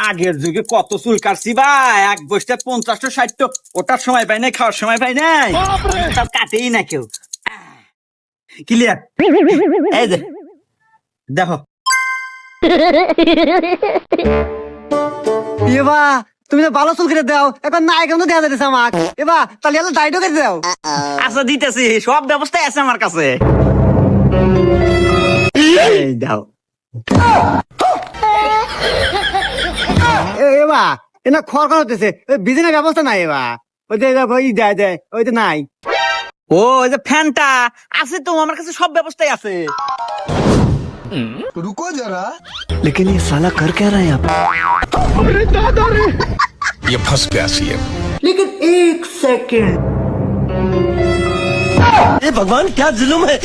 আগের যুগে কত চুল কাটছি ভাই, এক বসতে 50টা 60টা, ওটার সময় পাই নাই, খাওয়ার সময় পাই নাই, সব কাটেই না কেউ। ক্লিয়ার? এই যে দেখো। এবা তুমি তো ভালো চুল কেটে দাও, এখন না এখন তো দেওয়া যাচ্ছে আমাক। এবা তাহলে এলো দাড়িও কেটে দাও। আচ্ছা দিতেছি, সব ব্যবস্থাই আছে আমার কাছে। এই দাও। এবা এনা খড় খড় হতেছে, বিজনেস ব্যবস্থা নাই। এবা ওই যে ওই দেয় দেয় ওই তো নাই। ও ওই যে ফ্যানটা আছে তো আমার কাছে, সব ব্যবস্থাই আছে। रुको जरा। लेकिन ये साला कर क्या रहा है यहाँ पे? ये फंस गया सीएम। लेकिन एक सेकंड, भगवान क्या जुल्म है।